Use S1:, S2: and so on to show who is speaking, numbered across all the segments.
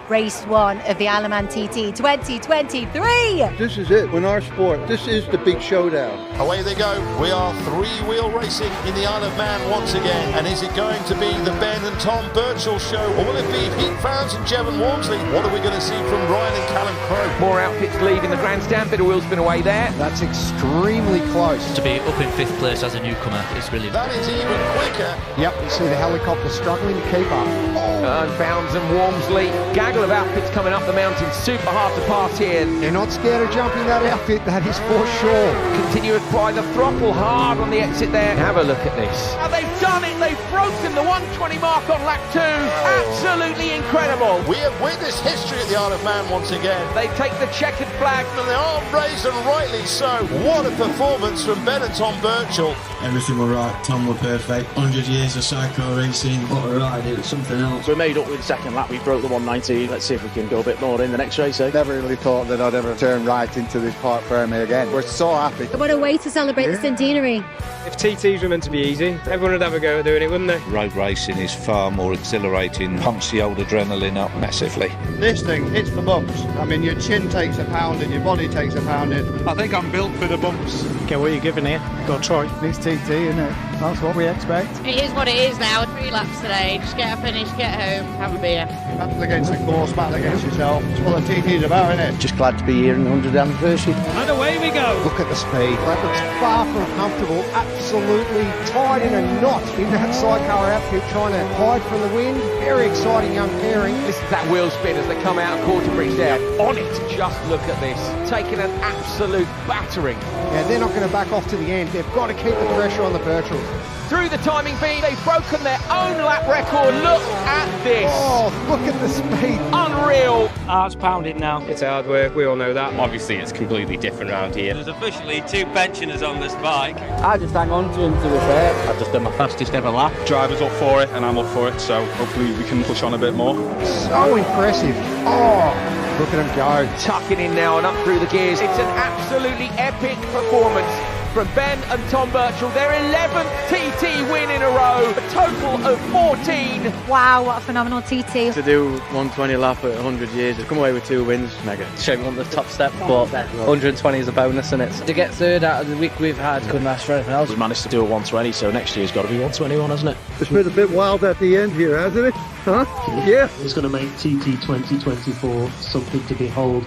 S1: race one of the Allan TT 2023.
S2: This is it. In our sport, this is the big showdown.
S3: Away they go. We are three-wheel racing in the Isle of Man once again. And is it going to be the Ben and Tom Birchall show, or will it be Pete Fowles and Jevon Walmsley? What are we going to see from Ryan and Callum Crowe?
S4: More outfits leaving the grandstand. Bit of wheel's been away there.
S5: That's extremely close.
S6: To be up in 5th place as a newcomer is brilliant.
S3: That is even quicker.
S5: Yep, you see the helicopter struggling to keep up.
S4: Fowles and Walmsley. Gaggle of outfits coming up the mountain. Super hard to pass here.
S5: They're not scared of jumping that outfit, that is for sure.
S4: Continue to apply the throttle hard on the exit there. Have a look at this. Now they've done it. They've broken the 120 mark on lap 2. Absolutely incredible.
S3: We have witnessed history at the Isle of Man once again.
S4: They take the checkered flag.
S3: And they are raised, and rightly so. What a performance from Ben and Tom Birchall.
S7: Everything were right, Tom were perfect. 100 years of cycle racing. What a ride, it was something else.
S8: We made up with the second lap, we broke the 190. Let's see if we can go a bit more in the next race, eh?
S5: Never really thought that I'd ever turn right into this park firm again. We're so happy.
S1: What a way to celebrate the centenary.
S9: If TTs were meant to be easy, everyone would have a go at doing it, wouldn't they?
S10: Road racing is far more exhilarating, pumps the old adrenaline up massively.
S2: This thing hits the bumps. I mean, your chin takes a pounding, your body takes a pounding.
S10: I think I'm built for the bumps.
S9: Okay, what are you giving here? Got to try.
S5: It's TT, isn't it? That's what we expect.
S11: It is what it is now. 3 laps today. Just get a finish, get home, have a beer.
S2: Battle against the course, battle against yourself. It's what the TT's about, isn't it?
S8: Just glad to be here in the 100th anniversary.
S9: And away we go.
S5: Look at the speed. That looks far from comfortable. Absolutely tied in a knot in that sidecar outfit, trying to hide from the wind. Very exciting young pairing.
S4: Listen to that wheel spin as they come out of quarter bridge there. On it. Just look at this. Taking an absolute battering.
S5: Yeah, they're not going to back off to the end. They've got to keep the pressure on the Birchall.
S4: Through the timing beam, they've broken their own lap record. Look at this.
S5: Oh, look at the speed.
S4: Unreal.
S9: Heart's pounding now. It's hard work, we all know that. Obviously, it's completely different around here.
S6: There's officially 2 pensioners on this bike.
S8: I just hang on to him, to be fair. I've just done my fastest ever lap.
S10: Driver's up for it and I'm up for it, so hopefully we can push on a bit more.
S5: So impressive. Oh, look at him go.
S4: Tucking in now and up through the gears. It's an absolutely epic performance from Ben and Tom Birchall. Their 11th TT win in a row, a total of 14.
S1: Wow, what a phenomenal TT.
S8: To do 120 lap at 100 years, to come away with 2 wins, mega. Shame we want the top step, but 120 is a bonus, isn't it? To get third out of the week we've had, couldn't ask for anything else. We've managed to do a 120, so next year's got to be 121, hasn't it?
S2: It's been a bit wild at the end here, hasn't it? Huh? Yeah.
S7: It's going to make TT 2024 something to behold.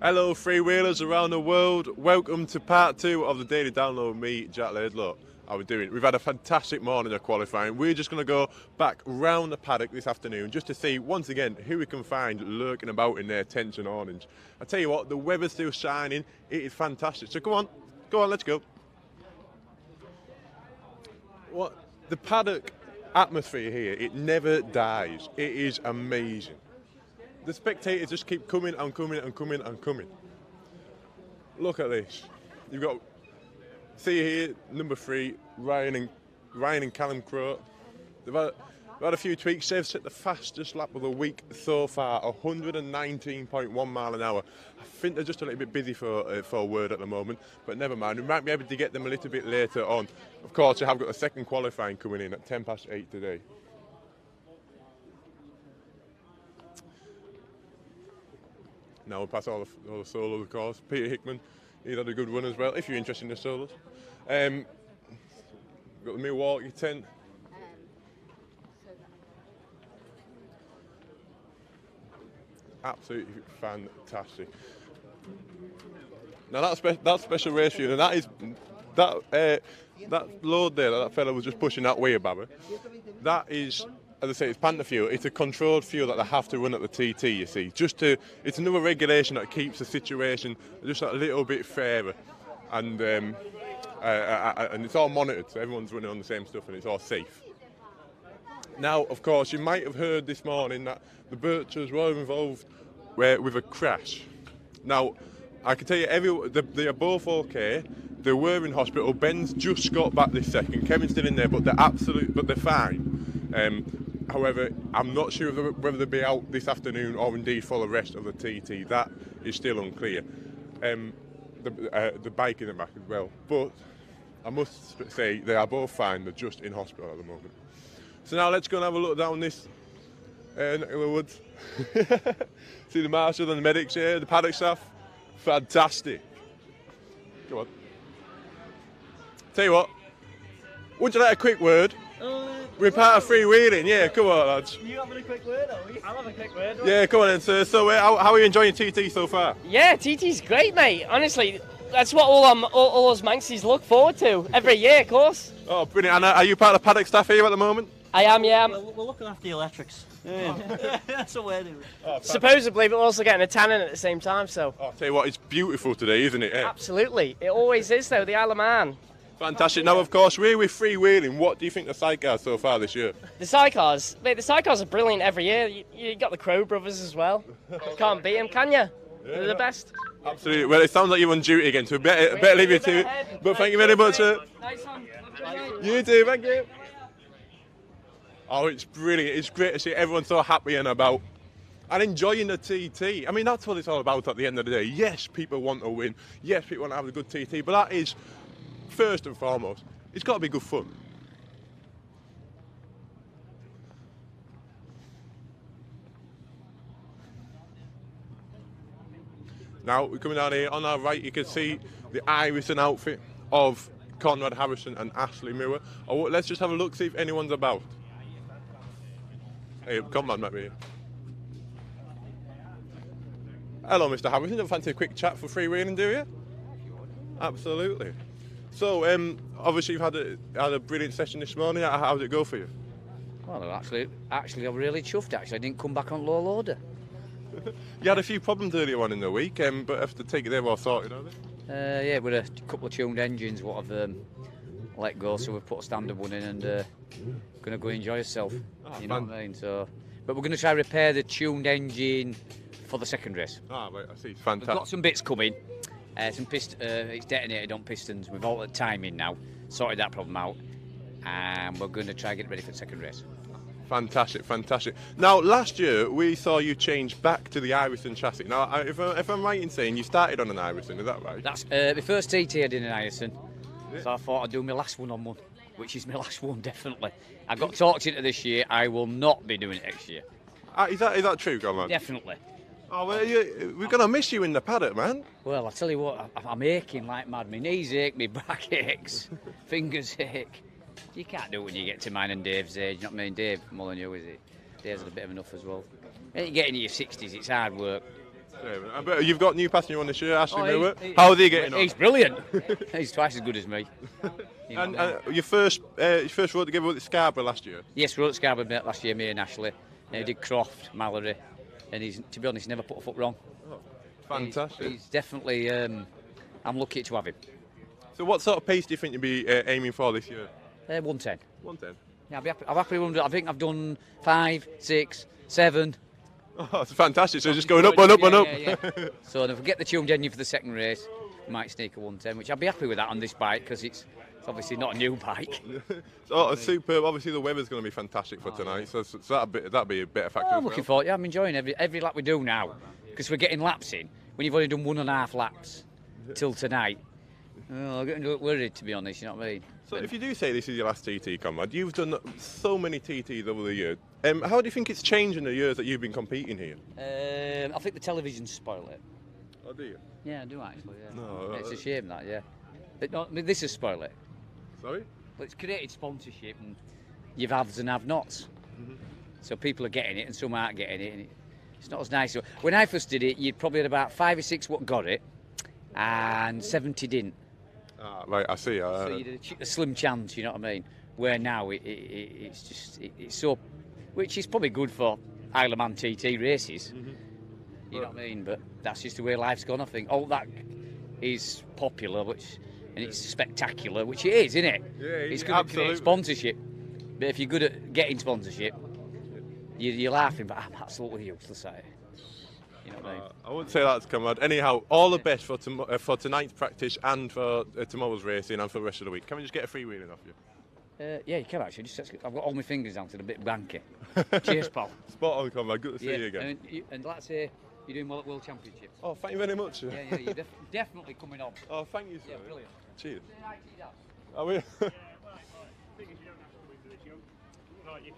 S12: Hello freewheelers around the world, welcome to part 2 of the daily download with me, Jack Laidlow. How are we doing? We've had a fantastic morning of qualifying. We're just going to go back round the paddock this afternoon just to see once again who we can find lurking about in their tents and awnings. I tell you what, the weather's still shining, it is fantastic. So go on, let's go. What the paddock atmosphere here, it never dies. It is amazing. The spectators just keep coming and coming and coming and coming. Look at this. You've got, see here, number 3, Ryan and Callum Crowe. They've had a few tweaks. They've set the fastest lap of the week so far, 119.1 mile an hour. I think they're just a little bit busy for a word at the moment, but never mind. We might be able to get them a little bit later on. Of course, they have got a second qualifying coming in at 8:10 today. Now we'll pass all the solos, of course. Peter Hickman, he had a good run as well, if you're interested in the solos. Got the Milwaukee tent. Absolutely fantastic. Now that's special race for you, and that is that load there that fella was just pushing that wheelbarrow. That is, as I say, it's panther fuel. It's a controlled fuel that they have to run at the TT, you see. It's another regulation that keeps the situation just a little bit fairer. And it's all monitored, so everyone's running on the same stuff and it's all safe. Now, of course, you might have heard this morning that the Birchalls were involved with a crash. Now, I can tell you, they are both okay. They were in hospital. Ben's just got back this second. Kevin's still in there, but they're fine. However, I'm not sure whether they'll be out this afternoon or indeed for the rest of the TT. That is still unclear. The bike in the back as well. But I must say they are both fine. They're just in hospital at the moment. So now let's go and have a look down this neck of the woods. See the marshals and the medics here, the paddock staff. Fantastic. Go on. Tell you what, would you like a quick word? We're part of freewheeling, yeah, come on lads.
S13: You having a quick word, are we? I'll have a quick word.
S12: Yeah, come on then sir. So how are you enjoying TT so far?
S13: Yeah, TT's great, mate. Honestly, that's what all us Manxies look forward to every year, of course.
S12: Oh, brilliant. And are you part of the paddock staff here at the moment?
S13: I am, yeah.
S14: We're looking after the electrics. Yeah. That's what we're doing.
S13: Oh, supposedly, but we're also getting a tan in at the same time, so.
S12: Oh, I'll tell you what, it's beautiful today, isn't it? Yeah.
S13: Absolutely. It always is, though, the Isle of Man.
S12: Fantastic. Now, of course, we're with freewheeling. What do you think the sidecars so far this year?
S13: The sidecars? Mate, the sidecars are brilliant every year. You got the Crow brothers as well. Can't beat them, can you? Yeah. They're the best.
S12: Absolutely. Well, it sounds like you're on duty again, so we better leave you to it. But thank you very much.
S13: Nice one.
S12: You too, thank you. Oh, it's brilliant. It's great to see everyone so happy and about and enjoying the TT. I mean, that's what it's all about at the end of the day. Yes, people want to win. Yes, people want to have a good TT, but that is, first and foremost, it's got to be good fun. Now, we're coming down here, on our right, you can see the Irison outfit of Conrad Harrison and Ashley Muir. Oh, let's just have a look, see if anyone's about. Hey, come on, Matt. Hello, Mr. Harrison. Don't fancy a quick chat for freewheeling, do you? Absolutely. So, obviously you've had a brilliant session this morning. How did it go for you?
S15: Well, actually, I'm really chuffed. Actually, I didn't come back on low loader.
S12: You had a few problems earlier on in the week, but after taking them all sorted, are they?
S15: Yeah, with a couple of tuned engines, what I've let go, so we've put a standard one in and going to go enjoy yourself.
S12: Oh,
S15: you know what I mean? So, but we're going to try and repair the tuned engine for the second race.
S12: Ah, right, I see. Fantastic.
S15: We've got some bits coming. It's detonated on pistons. We've altered timing now, sorted that problem out, and we're going to try and get ready for the second race.
S12: Fantastic, fantastic. Now, last year we saw you change back to the Irison chassis. Now, if I'm right in saying you started on an Irison, is that right?
S15: That's my first TT I did in an Irison, so I thought I'd do my last one on one, which is my last one definitely. I got talked into this year. I will not be doing it next year.
S12: Is that true, Conrad?
S15: Definitely.
S12: Oh, well, we're going to miss you in the paddock, man.
S15: Well, I tell you what, I'm aching like mad. My knees ache, my back aches, fingers ache. You can't do it when you get to mine and Dave's age, you know what I mean? Dave Molyneux, is it? Dave's had a bit of enough as well. When you get into your 60s, it's hard work.
S12: Yeah, but you've got new passenger on this year, Ashley Muir. How are they getting on?
S15: He's brilliant. He's twice as good as me. You know
S12: and your first rode together with Scarborough last year?
S15: Yes, we rode Scarborough last year, me and Ashley. He did Croft, Mallory, and he's, to be honest, never put a foot wrong.
S12: Oh, fantastic.
S15: He's definitely, I'm lucky to have him.
S12: So what sort of pace do you think you'll be aiming for this year?
S15: 110.
S12: 110?
S15: Yeah, I'm happy with 100. I think I've done 5, 6, 7.
S12: Oh, that's fantastic. So just going up and up and up.
S15: Yeah. So if we get the tuned engine for the second race, we might sneak a 110, which I'd be happy with that on this bike because it's obviously not a new bike.
S12: So superb. Obviously the weather's going to be fantastic for tonight, so that'll be a better factor.
S15: I'm looking forward. Yeah, I'm enjoying every lap we do now because we're getting laps in. When you've only done 1.5 laps till tonight, I'm getting worried, to be honest. You know what I mean?
S12: So if you do say this is your last TT, Conrad, you've done so many TTs over the years. How do you think it's changed in the years that you've been competing here?
S15: I think the television's spoiled it.
S12: Oh, do you?
S15: Yeah, I do actually. Yeah.
S12: No,
S15: it's a shame that. Yeah. But no, I mean, this has spoiled it.
S12: Sorry?
S15: Well, it's created sponsorship, and you've haves and have-nots. So people are getting it, and some aren't getting it, and it's not as nice. So when I first did it, you'd probably had about 5 or 6 what got it, and 70 didn't.
S12: Ah, right, I see.
S15: So you did a slim chance, you know what I mean? Where now it's so, which is probably good for Isle of Man TT races. You know what I mean? But that's just the way life's gone, I think. All that is popular, and it's spectacular, which it is, isn't it?
S12: Yeah,
S15: it's good to create sponsorship. But if you're good at getting sponsorship, you're laughing, but I'm absolutely useless at it. You know what I mean?
S12: I wouldn't say that's Conrad. Anyhow, all the best for tonight's practice and for tomorrow's racing and for the rest of the week. Can we just get a freewheeling off you?
S15: Yeah, you can actually. I've got all my fingers down to the bit banky. Cheers, pal.
S12: Spot on, Conrad. Good to see you again.
S15: And let's say you're doing well at World Championships.
S12: Oh, thank you very much.
S15: Yeah, you're definitely coming on.
S12: Oh, thank you, sir.
S15: Yeah, brilliant.
S12: Cheers. Are we?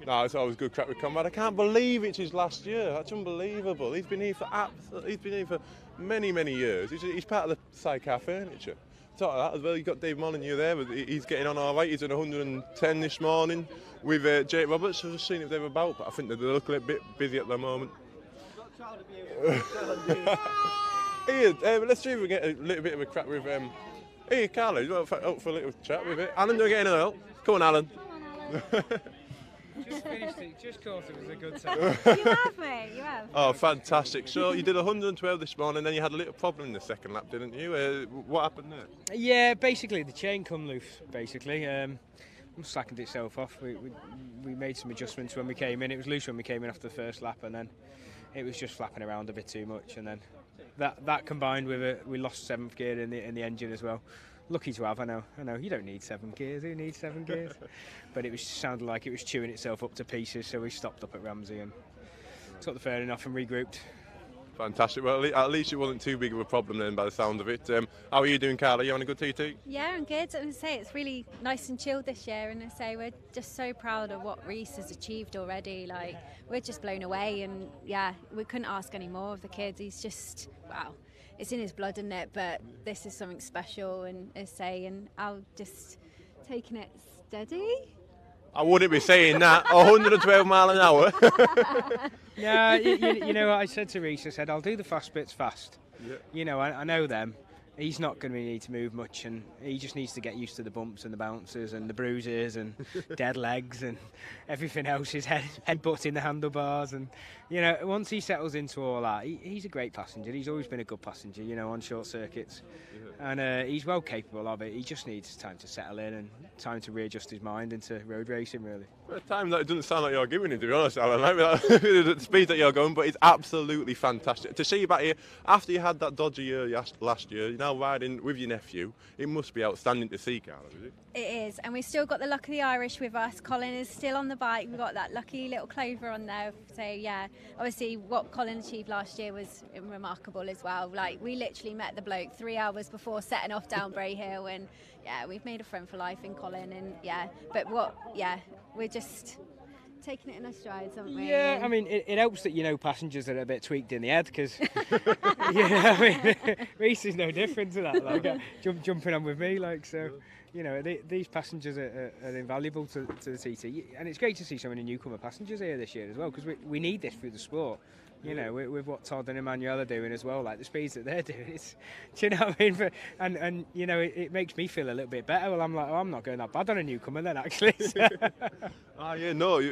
S12: No, it's always good crack with Conrad. I can't believe it's his last year. That's unbelievable. He's been here for many, many years. He's part of the Sidecar furniture. Talk of that as well. You've got Dave Molyneux there, but he's getting on all right. He's at 110 this morning with Jake Roberts. I've just seen if they're about, but I think they look a little bit busy at the moment. Let's see if we get a little bit of a crack with. Hey, Carla, you up for a little chat with it? Alan, do we get in help? Come on, Alan.
S16: Just finished it. Just thought it was a good time.
S1: You have, mate. You have.
S12: Oh, fantastic. So you did 112 this morning, then you had a little problem in the second lap, didn't you? What happened there?
S16: Yeah, basically the chain come loose. Basically, slackened itself off. We made some adjustments when we came in. It was loose when we came in after the first lap, and then it was just flapping around a bit too much. And then that combined with we lost 7th gear in the engine as well. Lucky to have, I know. You don't need 7 gears. Who needs 7 gears? But it sounded like it was chewing itself up to pieces, so we stopped up at Ramsey and took the fairing off and regrouped.
S12: Fantastic. Well, at least it wasn't too big of a problem then, by the sound of it. How are you doing, Carla? You having a good TT?
S17: Yeah, I'm good. I say it's really nice and chilled this year, and I say we're just so proud of what Reece has achieved already. Like, we're just blown away, and yeah, we couldn't ask any more of the kid. He's just wow. It's in his blood, isn't it? But this is something special, and I'll just taking it steady.
S12: I wouldn't be saying that. 112 mile an hour.
S16: Yeah, you know what I said to Reece? I said, I'll do the fast bits fast. Yeah. You know, I know them. He's not going to need to move much, and he just needs to get used to the bumps and the bounces and the bruises and dead legs and everything else, his headbutts in the handlebars. And, you know, once he settles into all that, he's a great passenger. He's always been a good passenger, you know, on short circuits. Yeah. And he's well capable of it. He just needs time to settle in and time to readjust his mind into road racing, really.
S12: For a time that it doesn't sound like you're giving him, to be honest, Alan. The speed that you're going, but it's absolutely fantastic. To see you back here, after you had that dodgy year last year, you're now riding with your nephew. It must be outstanding to see, Carla, is it?
S17: It is, and we've still got the luck of the Irish with us. Colin is still on the bike. We've got that lucky little Clover on there. So yeah, obviously what Colin achieved last year was remarkable as well. Like, we literally met the bloke 3 hours before setting off down Bray Hill, and yeah, we've made a friend for life in Colin. And yeah, but we're just taking it in our strides, haven't we?
S16: Yeah, I mean, it helps that, you know, passengers are a bit tweaked in the head, because yeah, I mean, Reece is no different to that. Like, jumping on with me, like, so. You know, these passengers are invaluable to the TT, and it's great to see so many newcomer passengers here this year as well, because we need this through the sport. You know, with what Todd and Emmanuel are doing as well, like the speeds that they're doing, do you know what I mean? And you know, it makes me feel a little bit better. Well, I'm like, I'm not going that bad on a newcomer then, actually.
S12: Yeah, no,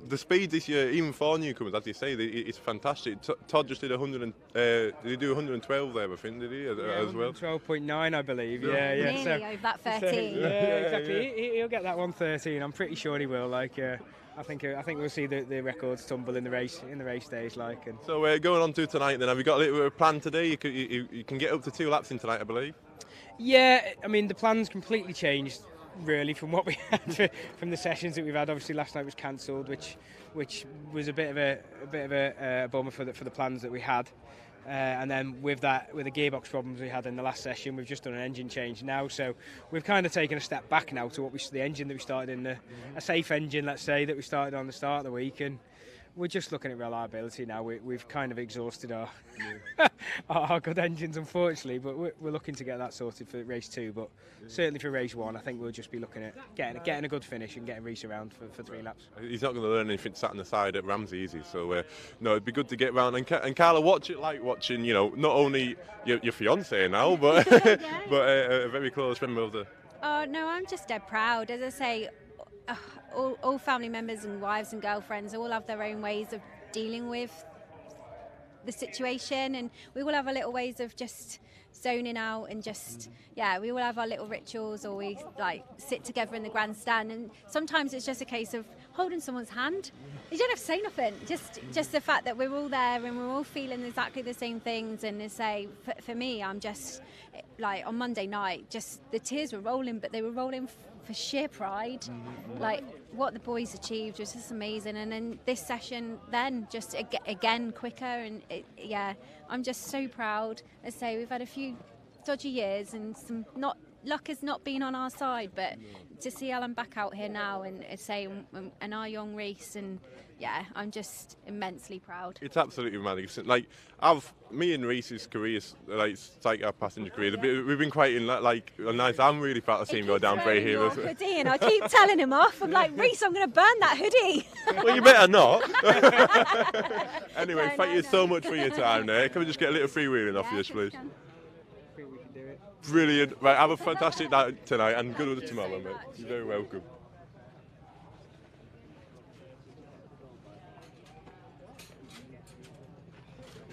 S12: the speed this year, even for newcomers, as you say, it's fantastic. Todd just did 100. Did he do 112 there? I think, did he as well?
S16: 12.9, I believe. Yeah.
S17: Nearly over that 13.
S16: Yeah, exactly. He'll get that 113. I'm pretty sure he will. Like. I think we'll see the records tumble in the race days, like. And
S12: so we're going on to tonight. Then have you got a little bit of a plan today? You can get up to 2 laps in tonight, I believe.
S16: Yeah, I mean the plan's completely changed, really, from what we had from the sessions that we've had. Obviously, last night was cancelled, which was a bit of a bummer for the plans that we had. And then with the gearbox problems we had in the last session, we've just done an engine change now. So we've kind of taken a step back now to the engine that we started in, a safe engine, let's say, that we started on the start of the week. And we're just looking at reliability now. We've kind of exhausted our good engines, unfortunately, but we're looking to get that sorted for race 2. But certainly for race 1, I think we'll just be looking at getting a good finish and getting Reece around for 3 laps.
S12: He's not going to learn anything sat on the side at Ramsey, is he? So no, it'd be good to get round. And Carla, what's it like watching? You know, not only your fiancé now, but but a very close member of the.
S17: Oh no, I'm just dead proud. As I say, all family members and wives and girlfriends all have their own ways of dealing with the situation, and we all have our little ways of just zoning out and just we all have our little rituals, or we like sit together in the grandstand, and sometimes it's just a case of holding someone's hand. You don't have to say nothing, just the fact that we're all there and we're all feeling exactly the same things. And to say for me, I'm just like, on Monday night, just the tears were rolling, but they were rolling for sheer pride. Like, what the boys achieved was just amazing. And then this session then just again quicker, and I'm just so proud. As I say, we've had a few dodgy years and some not luck has not been on our side, but to see Allan back out here now and say, and our young Reese, and yeah, I'm just immensely proud.
S12: It's absolutely magnificent. Like, me and Reese's careers, like Sidecar passenger career, we've been quite in nice. I'm really proud to see him go down for here.
S17: Hoodie, and I keep telling him off. I'm like, Reese, I'm going to burn that hoodie.
S12: Well, you better not. Anyway, thank you so much for your time there. Can we just get a little freewheeling off you, please? Brilliant. Right, have a fantastic night tonight and good luck tomorrow, mate. You're very welcome.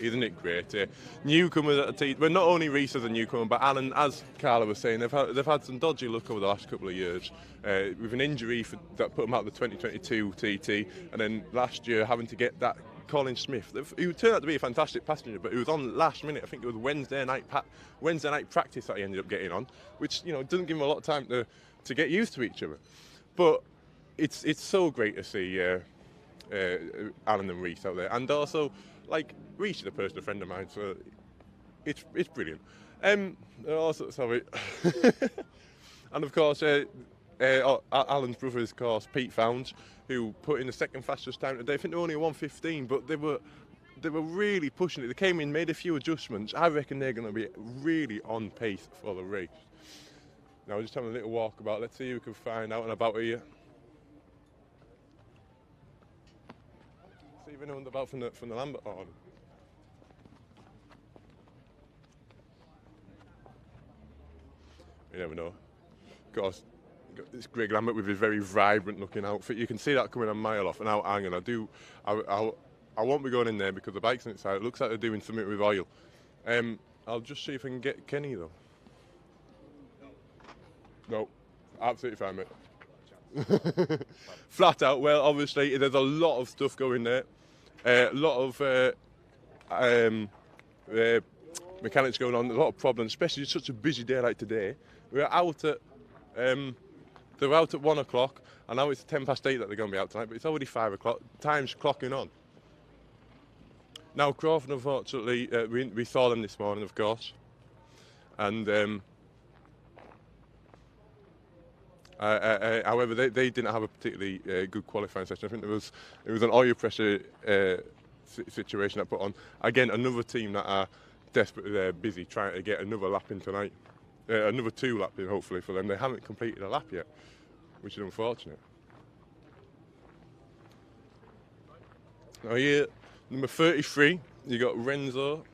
S12: Isn't it great? Newcomers at the team. Well, not only Reese as a newcomer, but Allan, as Carla was saying, they've had some dodgy luck over the last couple of years. With an injury that put them out of the 2022 TT, and then last year having to get that Allan Schmidt, who turned out to be a fantastic passenger, but he was on last minute. I think it was Wednesday night practice that he ended up getting on, which doesn't give him a lot of time to get used to each other. But it's so great to see Allan and Reese out there, and also Reese is a personal friend of mine, so it's brilliant. Also, sorry, and of course Allan's brother's course, Pete Founds, who put in the second fastest time today. I think they were only 1:15, but they were really pushing it. They came in, made a few adjustments. I reckon they're going to be really on pace for the race. Now we're just having a little walk about. Let's see who we can find out and about here. See if anyone's about from the Lambert order. You never know. Of course, it's Greg Lambert with his very vibrant looking outfit. You can see that coming a mile off. And now, hang on, I won't be going in there because the bike's inside. It looks like they're doing something with oil. I'll just see if I can get Kenny though. No, absolutely fine, mate. Flat out. Well, obviously there's a lot of stuff going there. A lot of mechanics going on. A lot of problems, especially such a busy day like today. We're out at. They were out at 1 o'clock, and now it's 8:10 that they're going to be out tonight, but it's already 5 o'clock. Time's clocking on. Now, Crawford, unfortunately, we saw them this morning, of course, and however, they didn't have a particularly good qualifying session. I think it was an oil pressure situation that put on. Again, another team that are desperately busy trying to get another lap in tonight. Another 2 lap in, hopefully, for them. They haven't completed a lap yet, which is unfortunate. Now here, number 33, you got Renzo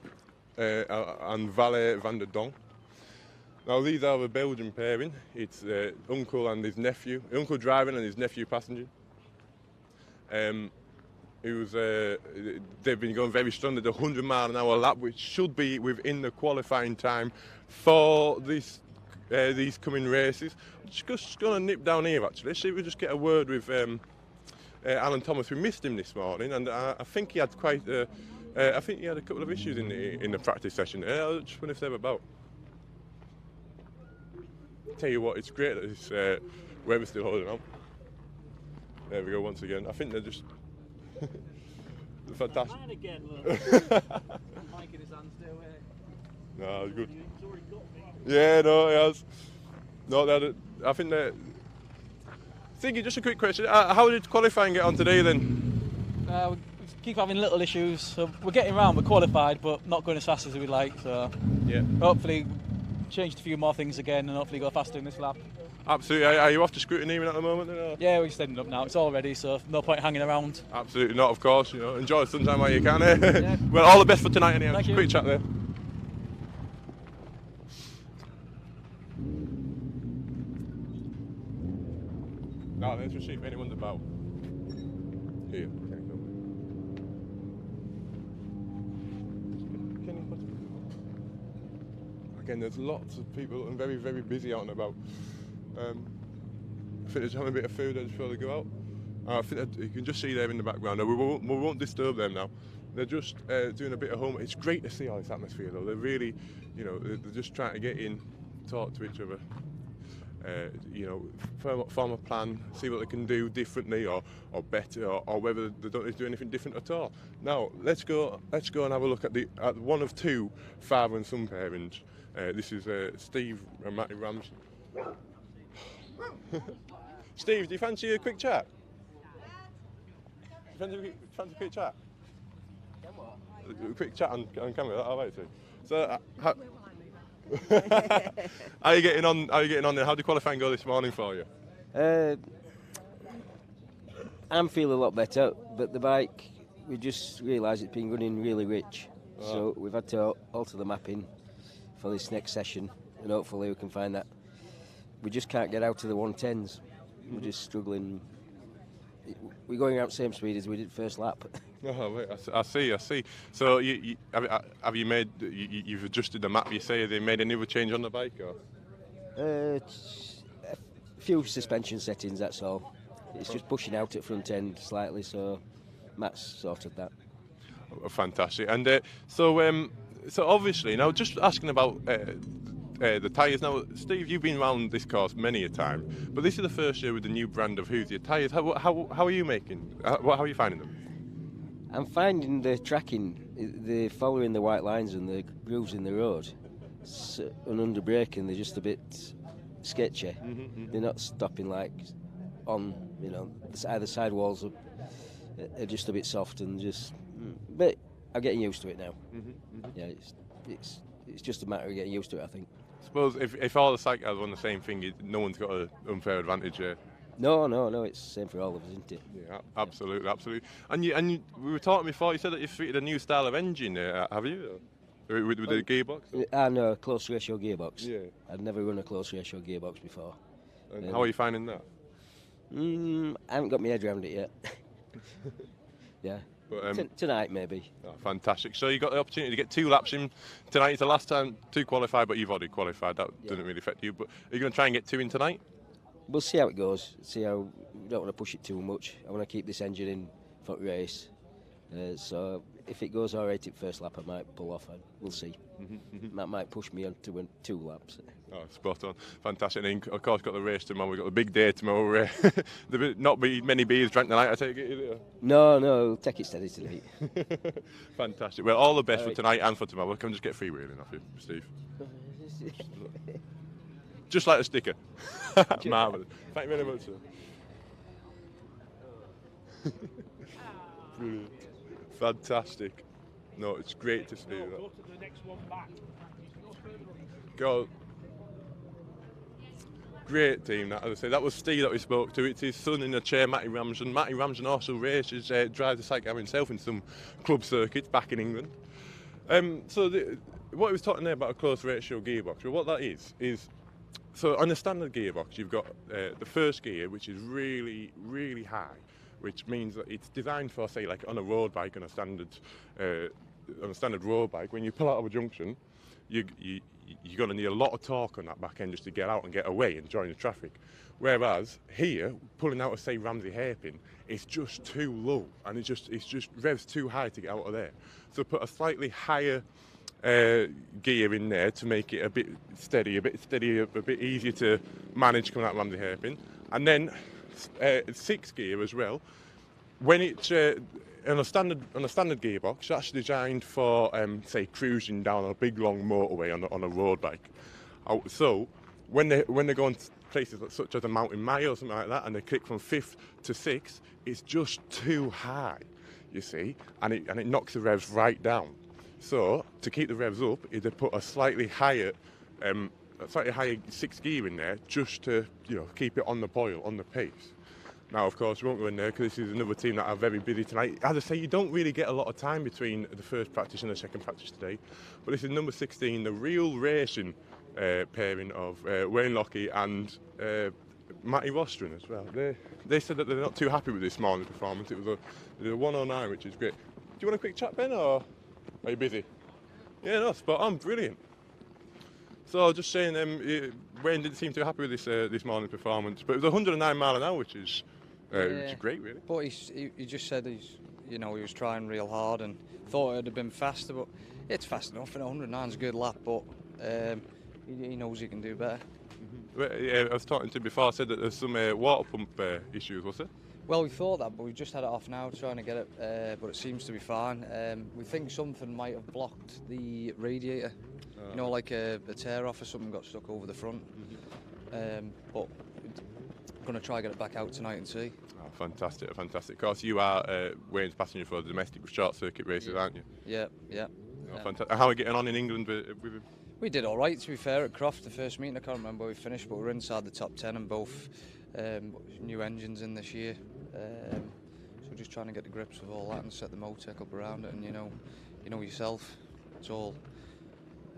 S12: and Valet van der Donk. Now these are the Belgian pairing. It's uncle and his nephew, uncle driving and his nephew passenger. They've been going very strong at the 100-mile-an-hour lap, which should be within the qualifying time for these coming races. I'm just going to nip down here actually, see if we just get a word with Alan Thomas. We missed him this morning, and I think he had I think he had a couple of issues in the practice session. I just wonder if they were about. Tell you what, it's great that this weather's still holding on. There we go once again. I think they're just. Fantastic.
S14: Again, look. Mike in his hands there.
S12: No, it's good. Yeah, no, it has. No, I think that. Thinking, just a quick question. How did qualifying get on today then?
S18: We keep having little issues. So we're getting around, we're qualified, but not going as fast as we'd like. So
S12: yeah.
S18: Hopefully, changed a few more things again, and hopefully go faster in this lap.
S12: Absolutely. Are you off to scrutiny at the moment?
S18: Yeah, we're standing up now. It's all ready, so no point hanging around.
S12: Absolutely not, of course. Enjoy the sunshine while you can. Yeah. Well, all the best for tonight anyhow.
S18: Thank you.
S12: Quick chat there. Now let's see if anyone's about. Here. Again, there's lots of people and very, very busy out and about. I think they're just having a bit of food before they go out. I think you can just see them in the background. We won't disturb them now. They're just doing a bit of home. It's great to see all this atmosphere though. They're really, they're just trying to get in, talk to each other. Form a plan, see what they can do differently or better, or whether they don't need to do anything different at all. Now let's go and have a look at one of 2 father and son pairings. This is Steve and Matt Ramsden. Steve, do you fancy a quick chat? Fancy a quick chat? A quick chat on camera. I'll wait to. So, how are you getting on? How are you getting on there? How did qualifying go this morning for you?
S19: I'm feeling a lot better, but the bike, we just realised it's been running really rich, so we've had to alter the mapping for this next session, and hopefully we can find that. We just can't get out to the 110s. We're just struggling. We're going out the same speed as we did first lap.
S12: Oh, wait, I see. So have you made? You've adjusted the map. You say they made any other change on the bike, or?
S19: A few suspension settings. That's all. It's just pushing out at front end slightly. So Matt's sorted that.
S12: Oh, fantastic. And so obviously now, just asking about the tyres. Now, Steve, you've been around this course many a time, but this is the first year with the new brand of Hoosier tyres. How are you making? How are you finding them?
S19: I'm finding the tracking, the following the white lines and the grooves in the road, and under braking they're just a bit sketchy. They're not stopping like on, either side walls are just a bit soft and just. But I'm getting used to it now. Yeah, it's just a matter of getting used to it, I think.
S12: I suppose if all the cyclists want the same thing, no one's got an unfair advantage here.
S19: No, it's the same for all of us, isn't it?
S12: Yeah, absolutely. And we were talking before. You said that you fitted a new style of engine, have you? With the gearbox?
S19: No, close ratio gearbox.
S12: Yeah.
S19: I'd never run a close ratio gearbox before.
S12: And how are you finding that?
S19: I haven't got my head around it yet. Yeah. But, tonight maybe.
S12: Oh, fantastic. So you got the opportunity to get 2 laps in tonight. It's the last time to qualify, but you've already qualified. That doesn't really affect you. But are you going to try and get 2 in tonight?
S19: We'll see how it goes. We don't want to push it too much. I want to keep this engine in for the race. So if it goes all right at first lap, I might pull off. We'll see. That might push me on to 2 laps.
S12: Oh, spot on. Fantastic. And of course, got the race tomorrow. We've got the big day tomorrow. There'll not be many beers drank tonight, I take it, is it?
S19: No, we'll take it steady tonight.
S12: Fantastic. Well, all the best for tonight and for tomorrow. Can we just get freewheeling off you, Steve? Just like a sticker. Marvellous. Thank you very much, sir. Brilliant. Fantastic. No, it's great to see that.
S20: Go to the next one back.
S12: Go. Great team, that, as I say. That was Steve that we spoke to. It's his son in the chair, Matty Ramsden. Matty Ramsden also races, drives the sidecar himself in some club circuits back in England. What he was talking there about a close ratio gearbox, well, what that is so on a standard gearbox, you've got the first gear, which is really, really high, which means that it's designed for, say, like on a road bike, on a standard road bike. When you pull out of a junction, you're going to need a lot of torque on that back end just to get out and get away and join the traffic. Whereas here, pulling out of, say, Ramsey hairpin, it's just too low, and it's just revs too high to get out of there. So put a slightly higher gear in there to make it a bit steady, a bit easier to manage coming out of Ramsey hairpin, and then 6 gear as well. When it's on a standard gearbox, that's designed for say cruising down a big long motorway on a road bike. So when they're going to places such as a mountain mile or something like that, and they click from 5th to 6th, it's just too high, you see, and it knocks the revs right down. So to keep the revs up, they put a slightly higher 6 gear in there, just to keep it on the boil, on the pace. Now, of course, we won't go in there because this is another team that are very busy tonight. As I say, you don't really get a lot of time between the first practice and the second practice today. But this is number 16, the real racing pairing of Wayne Lockie and Matty Rostron as well. They said that they're not too happy with this morning's performance. It was a 109, which is great. Do you want a quick chat, Ben, or are you busy? Yeah, no, spot on, brilliant. So just saying, Wayne didn't seem too happy with this morning's performance, but it was 109 mile an hour, which is great, really.
S8: But he just said he was trying real hard and thought it'd have been faster, but it's fast enough. And 109 is a good lap, but he knows he can do better.
S12: I was talking to him before. I said that there's some water pump issues, was there?
S8: Well, we thought that, but we just had it off now, trying to get it, but it seems to be fine. We think something might have blocked the radiator. Like a tear off or something got stuck over the front. but I'm going to try and get it back out tonight and see.
S12: Oh, fantastic, fantastic. Of course, you are Wayne's passenger for the domestic short circuit races, aren't you?
S8: Yeah.
S12: Oh, fantastic. How are we getting on in England with him?
S8: We did all right, to be fair, at Croft, the first meeting. I can't remember where we finished, but we were inside the top 10 and both new engines in this year. So we're just trying to get the grips with all that and set the Motec up around it. And you know yourself, it's all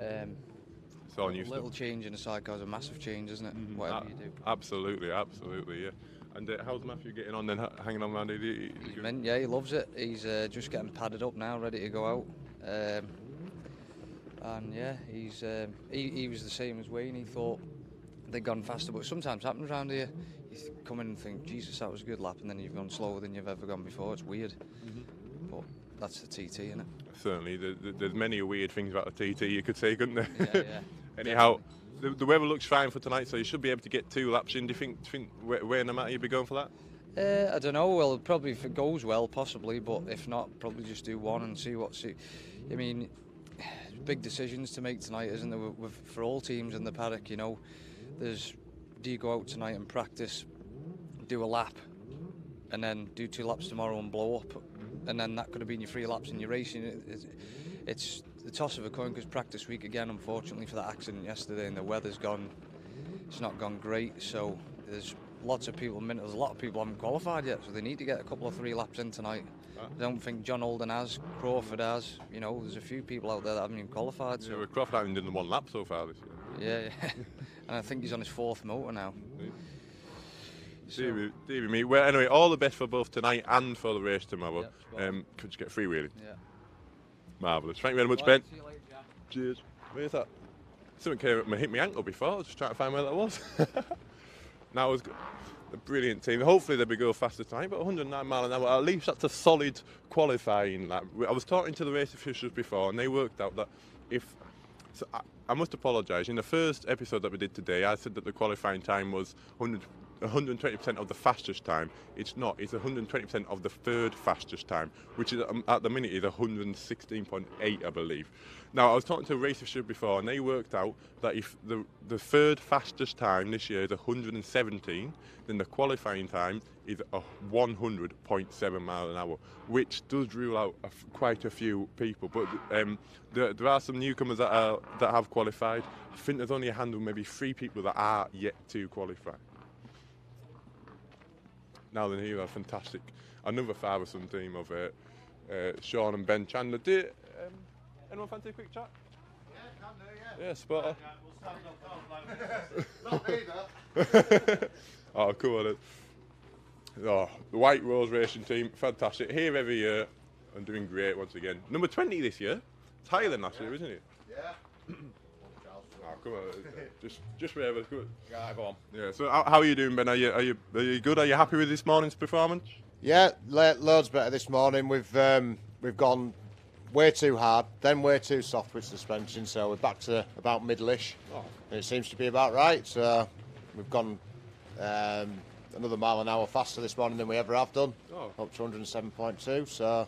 S12: new
S8: little
S12: stuff.
S8: change in a sidecar is a massive change, isn't it? Whatever you do.
S12: Absolutely, yeah. And how's Matthew getting on then, hanging on around here?
S8: Yeah, he loves it. He's just getting padded up now, ready to go out. And yeah, he was the same as Wayne. He thought they'd gone faster, but sometimes happens around here. You come in and think, Jesus, that was a good lap, and then you've gone slower than you've ever gone before. It's weird, but that's the TT, isn't it?
S12: Certainly, there's many weird things about the TT you could say, couldn't there?
S8: Yeah.
S12: Anyhow, the weather looks fine for tonight, so you should be able to get 2 laps in. Do you think where no matter you'd be going for that?
S8: I don't know. Well, probably if it goes well, possibly, but if not, probably just do one and see what. I mean, big decisions to make tonight, isn't there? For all teams in the paddock, you know, do you go out tonight and practice, do a lap, and then do 2 laps tomorrow and blow up, and then that could have been your 3 laps in your racing. It's the toss of a coin, because practice week again, unfortunately, for that accident yesterday, and the weather's gone. It's not gone great, so there's lots of people. There's a lot of people haven't qualified yet, so they need to get a couple of 3 laps in tonight. I don't think John Holden has, Crawford has. You know, there's a few people out there that haven't even qualified. So.
S12: Yeah, Crawford hasn't done 1 lap so far this
S8: year. Yeah. And I think he's on his 4th motor now.
S12: Dear me. Well, anyway, all the best for both tonight and for the race tomorrow. Could you get freewheeling? Yeah. Marvellous. Thank you very much, Ben.
S8: See you later, Jack.
S12: Cheers. Where's that? Something came up and hit my ankle before. I was just trying to find where that was. Now it was a brilliant team. Hopefully they'll be go faster tonight, but 109 mile an hour, at least that's a solid qualifying lap. I was talking to the race officials before, and they worked out that if... So I must apologise. In the first episode that we did today, I said that the qualifying time was 120% of the fastest time. It's not. It's 120% of the 3rd fastest time, which is at the minute is 116.8, I believe. Now, I was talking to a race official before, and they worked out that if the 3rd fastest time this year is 117, then the qualifying time is 100.7 miles an hour, which does rule out quite a few people. But there are some newcomers that have qualified. I think there's only a handful, maybe 3 people that are yet to qualify. Now then, here are fantastic. Another father-son team of Sean and Ben Chandler. Anyone fancy a quick chat?
S2: Yeah, can do, yeah.
S12: Yeah, spotter.
S2: Not either.
S12: Oh, cool. Oh, the White Rose Racing team, fantastic. Here every year and doing great once again. Number 20 this year. It's higher than last year, isn't it?
S2: Yeah.
S12: Oh, come on. Just wherever. Good.
S2: Yeah, go on.
S12: Yeah. So how are you doing, Ben? Are you good? Are you happy with this morning's performance?
S2: Yeah, loads better this morning. We've gone way too hard, then way too soft with suspension, so we're back to about middle-ish. And it seems to be about right. So we've gone another mile an hour faster this morning than we ever have done, up to 107.2. So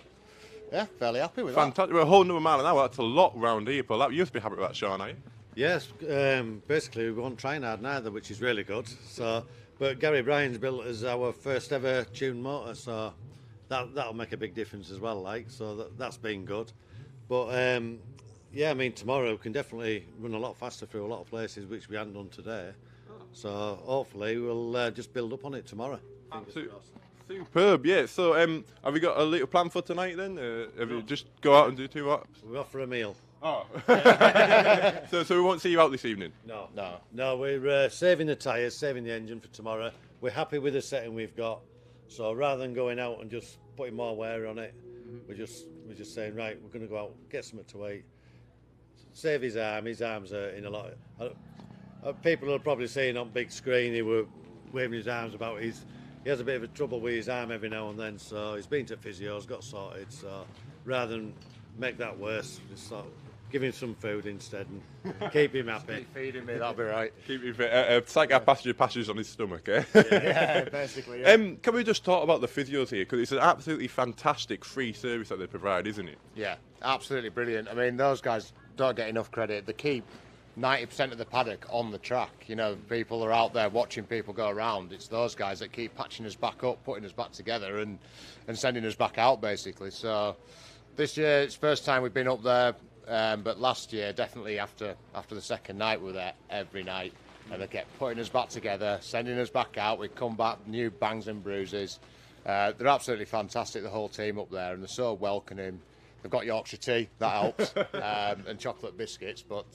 S2: yeah, fairly happy with that.
S12: Fantastic. We're a whole another mile an hour. That's a lot round here, but you must be happy with that, Sean, are you?
S20: Yes, basically we weren't trying hard neither, which is really good. So, but Gary Bryan's built us our first ever tuned motor, so that'll make a big difference as well. So that's been good. But yeah, I mean tomorrow we can definitely run a lot faster through a lot of places which we haven't done today. So hopefully we'll just build up on it tomorrow.
S12: Superb, yeah. So have you got a little plan for tonight then? Have you just go out and do 2 laps?
S20: We're off for a meal.
S12: Oh. so we won't see you out this evening?
S20: No, we're saving the tyres, saving the engine for tomorrow. We're happy with the setting we've got. So rather than going out and just putting more wear on it, we're just saying, right, we're going to go out, get something to eat, save his arm. His arms are in a lot. People are probably saying on big screen he were waving his arms about. He has a bit of trouble with his arm every now and then, so he's been to physios, got sorted. So rather than make that worse, just sort of give him some food instead and keep him happy.
S2: Keep feeding me, that'll be right.
S12: Keep him fit. Sidecar passages on his stomach, eh?
S2: Yeah, basically. Yeah.
S12: Can we just talk about the physios here? Because it's an absolutely fantastic free service that they provide, isn't it?
S2: Yeah, absolutely brilliant. I mean, those guys don't get enough credit. They keep 90% of the paddock on the track. You know, people are out there watching people go around. It's those guys that keep patching us back up, putting us back together and sending us back out, basically. So this year, it's the first time we've been up there, but last year, definitely after the second night, we were there every night. And they kept putting us back together, sending us back out. We'd come back, new bangs and bruises. They're absolutely fantastic, the whole team up there, and they're so welcoming. They've got Yorkshire tea, that helps, and chocolate biscuits, but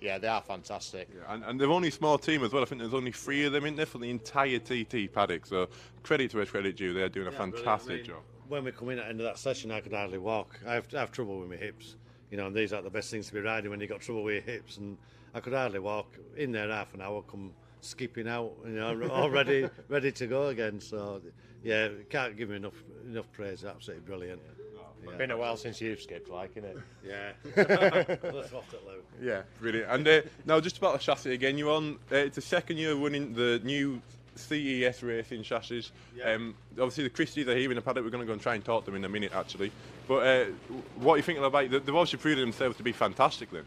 S2: yeah, they are fantastic.
S12: Yeah, and they're only a small team as well. I think there's only 3 of them in there for the entire TT paddock, so credit to where credit due. They're doing a fantastic job.
S20: When we come in at the end of that session, I could hardly walk. I have trouble with my hips, you know, and these are the best things to be riding when you've got trouble with your hips, and I could hardly walk. In there half an hour, come skipping out, you know, all ready to go again. So yeah, can't give me enough praise. Absolutely brilliant.
S2: Yeah. Been a while since you've skipped, like, isn't it?
S20: Yeah. Let's waft it, Lou.
S12: Yeah, brilliant. And now just about the chassis again, you're on. It's the second year running the new CES racing chassis. Yeah. Obviously the Christies are here in the paddock. We're going to go and try and talk to them in a minute, actually. But what are you thinking about? They've obviously proven themselves to be fantastic then.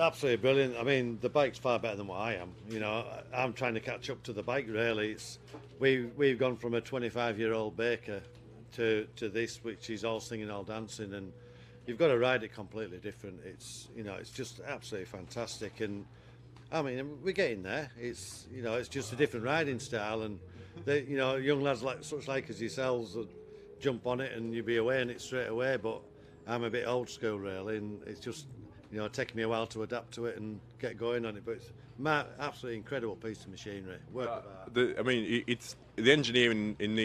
S20: Absolutely brilliant. I mean, the bike's far better than what I am. You know, I'm trying to catch up to the bike. Really, we've gone from a 25-year-old Baker to this, which is all singing, all dancing, and you've got to ride it completely different. It's, you know, it's just absolutely fantastic, and I mean, we're getting there. It's, you know, it's just a different riding style, and they, you know, young lads like as yourselves would jump on it and you'd be away and it's straight away. But I'm a bit old school really, and it's just, you know, taking me a while to adapt to it and get going on it. But it's absolutely incredible piece of machinery.
S12: I mean, it's the engineering in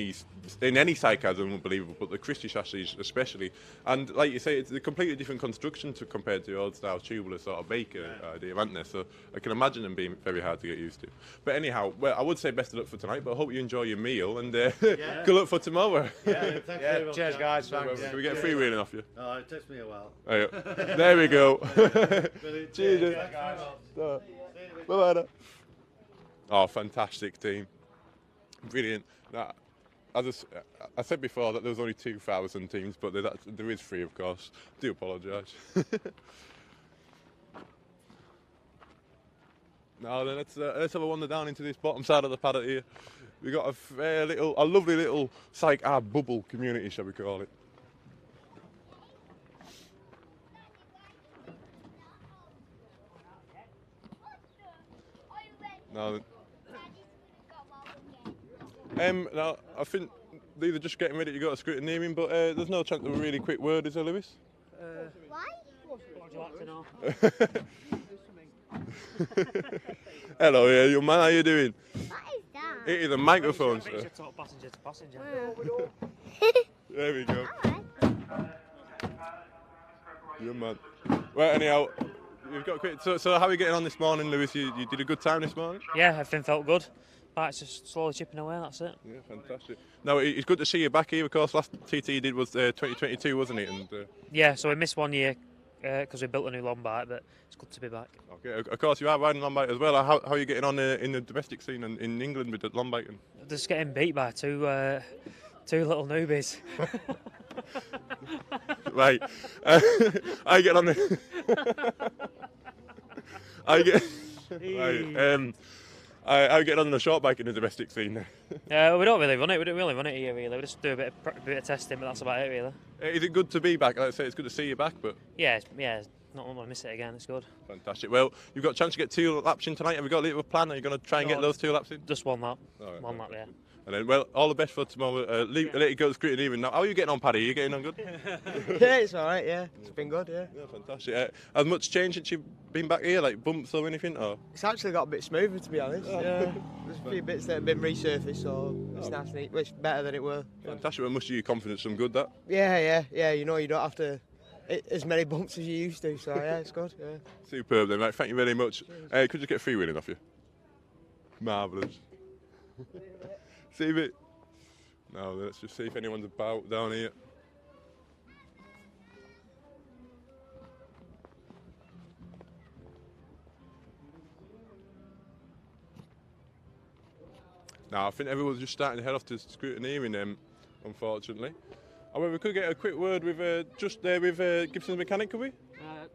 S12: any sidecar is unbelievable, but the Christie chassis especially. And like you say, it's a completely different construction compared to the old style tubular sort of Baker idea, aren't there? So I can imagine them being very hard to get used to. But anyhow, well, I would say best of luck for tonight, but I hope you enjoy your meal and good luck for tomorrow.
S20: Yeah, thanks
S2: cheers guys. Thanks.
S12: Can we get a freewheeling off you?
S20: Oh, it takes me a while.
S12: Oh, yeah. There we go. Cheers. Bye-bye. Oh, fantastic team. Brilliant. Now, as I said before that there was only 2,000 teams, but there is 3, of course. I do apologise. Now then, let's have a wander down into this bottom side of the paddock here. We've got a lovely little sidecar bubble community, shall we call it. Now, I think these are just getting ready to go to scrutineering, but there's no chance of a really quick word, is there, Lewis?
S14: Why? What would you like to know?
S12: Hello, yeah, young man, how you doing?
S14: What is that?
S12: It is a microphone, sir.
S14: Talk passenger to passenger.
S12: There we go. Good man. Well, anyhow, you've got quick. So how are you getting on this morning, Lewis? You did a good time this morning?
S21: Yeah, everything felt good. Bike's just slowly chipping away, that's it.
S12: Yeah, fantastic. Now, it's good to see you back here, of course. Last TT you did was 2022, wasn't it? And
S21: yeah, so we missed 1 year because we built a new long bike, but it's good to be back.
S12: Okay, of course you are riding long bike as well. How are you getting on in the domestic scene and in England with the long biking?
S21: Just getting beat by two little newbies.
S12: Right. I get on the... Right. I get on the short bike in the domestic scene.
S21: We don't really run it. We don't really run it here, really. We just do a bit of testing, but that's about it, really.
S12: Is it good to be back? Like I say, it's good to see you back, but...
S21: Yeah, not want to miss it again. It's good.
S12: Fantastic. Well, you've got a chance to get 2 laps in tonight. Have you got a little plan? Are you going to try and get those 2 laps in?
S21: Just 1 lap.
S12: Right,
S21: one lap, yeah.
S12: And then, well, all the best for tomorrow. Let you go to scrutineering now. How are you getting on, Paddy? Are you getting on good?
S22: Yeah, it's all right, yeah. It's been good, yeah.
S12: Yeah, fantastic. Has much change since you've been back here, like bumps or anything? Or?
S22: It's actually got a bit smoother, to be honest. Yeah. There's a few bits that have been resurfaced, so it's nice and neat. It's better than it were.
S12: Fantastic. Well, must give you confidence some good, that?
S22: Yeah. You know, you don't have to as many bumps as you used to, so yeah, it's good, yeah.
S12: Superb then, right. Thank you very much. Could you get freewheeling off you? Marvellous. See you a bit. Now let's just see if anyone's about down here. Now I think everyone's just starting to head off to scrutineering, unfortunately. However, we could get a quick word with just there with Gibson's mechanic, could we?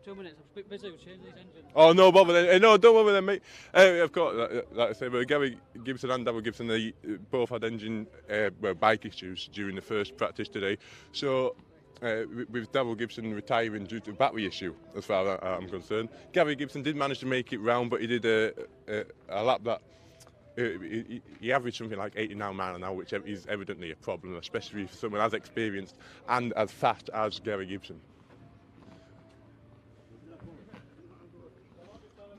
S18: 2 minutes. I'm a bit busy. We'll change these engines.
S12: Oh, no bother then. No, don't bother then, mate. Of course, like I said, Gary Gibson and Davil Gibson, they both had engine bike issues during the first practice today. So, with Davil Gibson retiring due to a battery issue, as far as I'm concerned, Gary Gibson did manage to make it round, but he did a lap that he averaged something like 89 miles an hour, which is evidently a problem, especially for someone as experienced and as fast as Gary Gibson.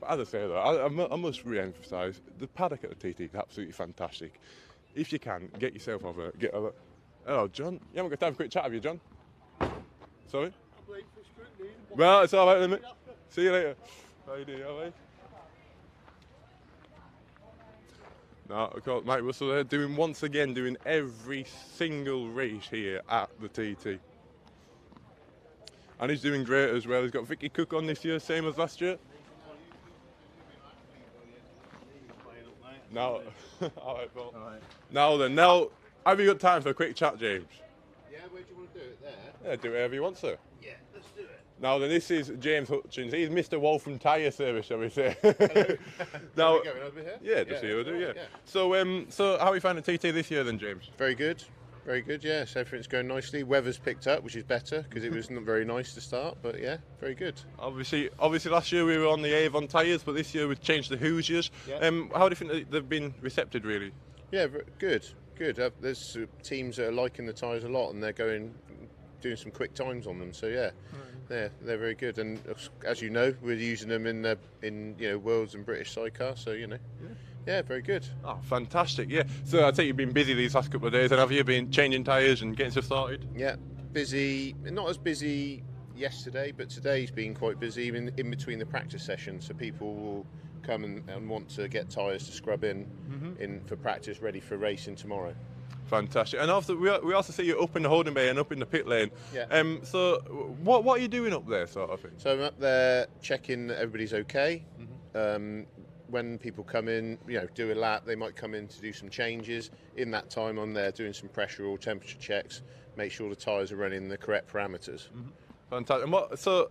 S12: As I say though, I must re-emphasise, the paddock at the TT is absolutely fantastic. If you can, get yourself over, hello John, you haven't got time for a quick chat have you, John? Sorry? Well, it's alright then, mate. See you later. How you doing, alright? No, of course, Mike Russell there, once again doing every single race here at the TT. And he's doing great as well. He's got Vicky Cook on this year, same as last year. Now, all right, Paul. All right. Now, have you got time for a quick chat, James?
S2: Yeah, where do you want to do it? There?
S12: Yeah, do whatever you want, sir.
S2: Yeah, let's do it.
S12: Now then, this is James Hutchins. He's Mr. Waltham Tyre Service, shall we say?
S2: Now, going over here?
S12: Yeah, just here, we'll do, yeah. So how are you finding TT this year then, James?
S2: Very good. Very good, yes. Everything's going nicely. Weather's picked up, which is better because it was not very nice to start, but yeah, very good.
S12: Obviously last year we were on the Avon tyres, but this year we've changed the Hoosiers. Yeah. How do you think they've been receptive, really?
S2: Yeah, good. There's teams that are liking the tyres a lot and they're doing some quick times on them, so yeah. They're very good, and as you know, we're using them in Worlds and British Sidecar, so yeah, very good.
S12: Oh, fantastic! Yeah. So I think you've been busy these last couple of days, and have you been changing tyres and getting stuff started?
S2: Yeah, busy. Not as busy yesterday, but today's been quite busy in between the practice sessions. So people will come and want to get tyres to scrub in for practice, ready for racing tomorrow.
S12: Fantastic. And also, we also see you up in the holding bay and up in the pit lane.
S2: Yeah.
S12: So what are you doing up there, sort of thing?
S2: So I'm up there checking that everybody's okay. When people come in, do a lap, they might come in to do some changes. In that time, I'm there doing some pressure or temperature checks, make sure the tyres are running the correct parameters.
S12: Fantastic.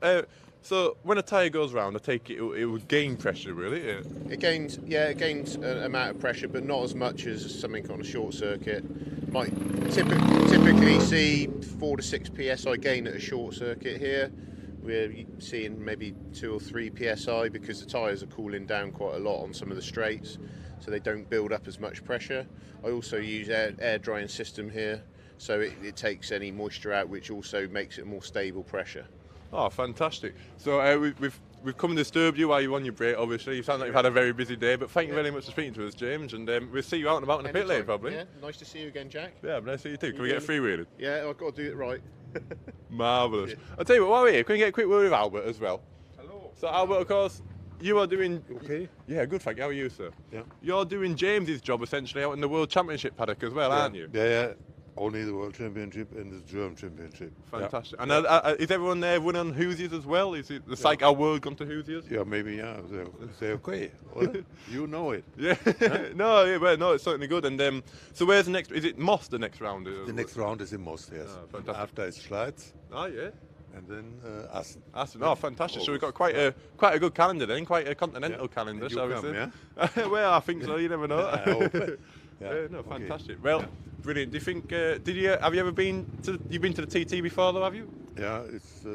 S12: And so when a tyre goes round, I take it would gain pressure, really. Yeah.
S2: It gains an amount of pressure, but not as much as something on a short circuit. Might typically see 4 to 6 psi gain at a short circuit here. We're seeing maybe 2 or 3 psi because the tyres are cooling down quite a lot on some of the straights, so they don't build up as much pressure. I also use air drying system here, so it takes any moisture out, which also makes it a more stable pressure.
S12: Oh, fantastic. So we've come and disturbed you while you're on your break, obviously. You sound like you've had a very busy day, but thank you very much for speaking to us, James, and we'll see you out and about in the pit lane, probably.
S2: Yeah, nice to see you again, Jack.
S12: Yeah, nice to see you too. Can we get a freewheeling?
S2: Yeah, I've got to do it right.
S12: Marvellous. Yeah. I'll tell you what, while we're here, can we get a quick word with Albert as well?
S2: Hello.
S12: So Albert, of course, you are doing...
S3: Okay.
S12: Yeah, good, thank you. How are you, sir?
S3: Yeah.
S12: You're doing James's job, essentially, out in the World Championship paddock as well, aren't you?
S3: Yeah. Only the World Championship and the German Championship.
S12: Fantastic. Yeah. And is everyone there running on Hoosiers as well? Is it the Sidecar World gone to Hoosiers?
S3: Yeah, maybe, yeah. They're okay. Well, you know it.
S12: Yeah. No, it's certainly good. And so where's the next... Is it Moss, the next round?
S3: The next round is in Moss, yes.
S12: Oh, fantastic.
S3: After it's Schleiz.
S12: Oh, yeah.
S3: And then Assen.
S12: Oh, fantastic. So we've got quite a good calendar then, quite a continental calendar, shall we say?
S3: Yeah?
S12: Well, I think so, you never know.
S3: I hope it.
S12: No, fantastic. Well, brilliant. Do you think? Have you ever been to? You've been to the TT before, though, have you?
S3: Yeah, it's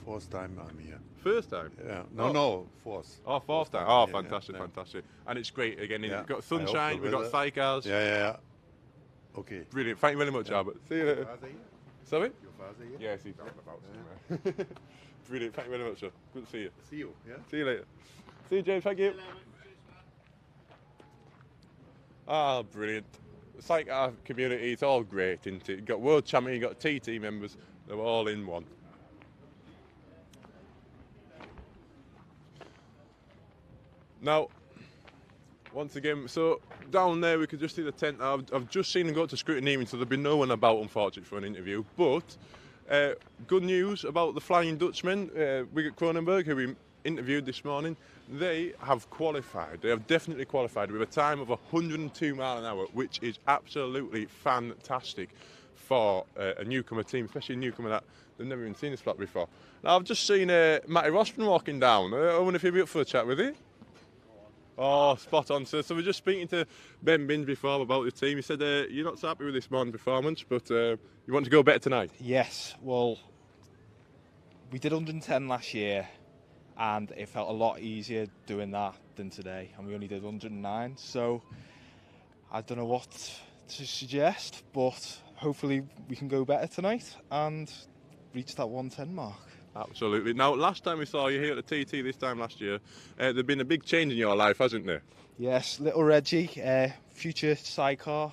S3: fourth time I'm here.
S12: First time?
S3: Yeah. No, fourth.
S12: Oh, fourth time. Oh, fantastic, fantastic. And it's great again. We've got sunshine. We've got sidecars.
S3: Yeah. Okay.
S12: Brilliant. Thank you very much, Albert. See you later. Sorry?
S3: Your father here?
S12: Yes, he's out and about. Brilliant. Thank you very much, sir. Good to see you.
S3: See you. Yeah.
S12: See you later. See you, James. Thank you. Ah, brilliant. The Sidecar community, it's all great, isn't it? You've got World Champion, you've got TT members, they're all in one. Now, once again, so down there we could just see the tent. I've just seen them go to scrutineering, so there'll be no one about, unfortunately, for an interview. But good news about the Flying Dutchman, Wiggett Cronenberg, who we interviewed this morning. They have qualified. They have definitely qualified with a time of 102 miles an hour, which is absolutely fantastic. for a newcomer team, especially a newcomer that they've never even seen this flat before. Now, I've just seen Matty Rosman walking down. I wonder if he'd be up for a chat with you. Oh, spot on, sir. So we're just speaking to Ben Binns before about the team. He said you're not so happy with this morning performance, but you want to go better tonight.
S9: Yes, well, we did 110 last year, and it felt a lot easier doing that than today, and we only did 109. So I don't know what to suggest, but hopefully we can go better tonight and reach that 110 mark.
S12: Absolutely. Now, last time we saw you here at the TT, this time last year, there's been a big change in your life, hasn't there?
S9: Yes, little Reggie, future sidecar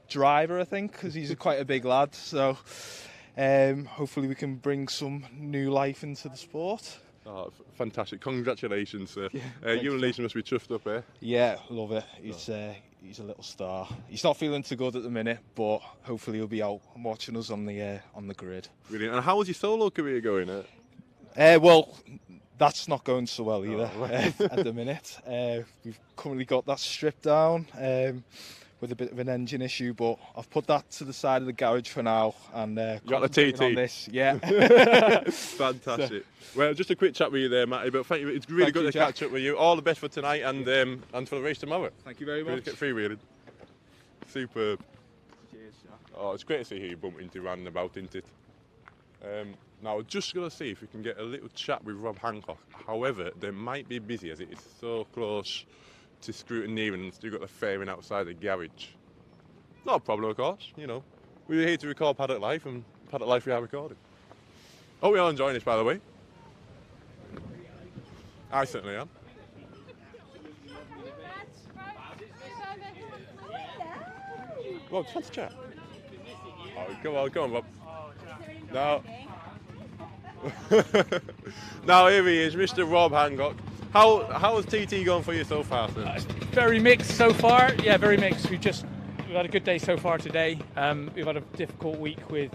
S9: driver, I think, because he's quite a big lad. So hopefully we can bring some new life into the sport.
S12: Oh, fantastic. Congratulations, sir.
S9: Yeah,
S12: you and Lisa must be chuffed up, eh?
S9: Yeah, love it. He's a little star. He's not feeling too good at the minute, but hopefully he'll be out watching us on the grid.
S12: Brilliant. And how was your solo career going?
S9: Well, that's not going so well either at the minute. We've currently got that stripped down with a bit of an engine issue, but I've put that to the side of the garage for now and
S12: you got the TT
S9: on this. Yeah.
S12: Fantastic. Well, just a quick chat with you there, Matty, but thank you. It's really good to catch up with you. All the best for tonight and for the race tomorrow.
S9: Thank you very much.
S12: Get freewheeling. Superb. Cheers, Jack. Oh, it's great to see who you bump into running about, isn't it? Now, we're just going to see if we can get a little chat with Rob Hancock. However, they might be busy as it is so close to scrutineering and still got the fairing outside the garage. Not a problem, of course, you know. We're here to record Paddock Life, and Paddock Life we are recording. Hope you're all enjoying this, by the way. I certainly am. Rob, just want to chat? Oh, come on, Rob. Now, now here he is, Mr. Rob Hancock. How has TT gone for you so far, sir?
S11: Very mixed so far. Yeah, very mixed. We've had a good day so far today. We've had a difficult week with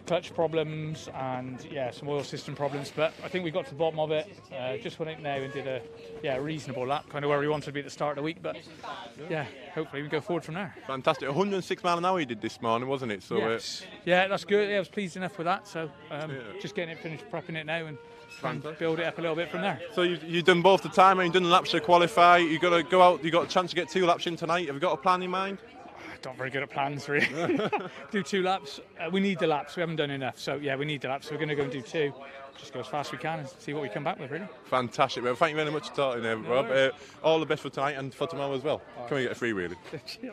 S11: clutch problems and some oil system problems, but I think we got to the bottom of it. Just went out now and did a reasonable lap, kind of where we wanted to be at the start of the week. But hopefully we can go forward from there.
S12: Fantastic. 106 mile an hour you did this morning, wasn't it? So
S11: yes. Yeah, that's good. Yeah, I was pleased enough with that. So just getting it finished, prepping it now, and trying to build it up a little bit from there.
S12: So you've done both the time and you've done laps to qualify. You've got to go out. You've got a chance to get 2 laps in tonight. Have you got a plan in mind?
S11: Not very good at plans, really. Do 2 laps. We need the laps. We haven't done enough. So, we need the laps. So we're going to go and do 2. Just go as fast as we can and see what we come back with, really.
S12: Fantastic. Well, thank you very much for talking there, Rob. All the best for tonight and for tomorrow as well. Can we get a freewheeling?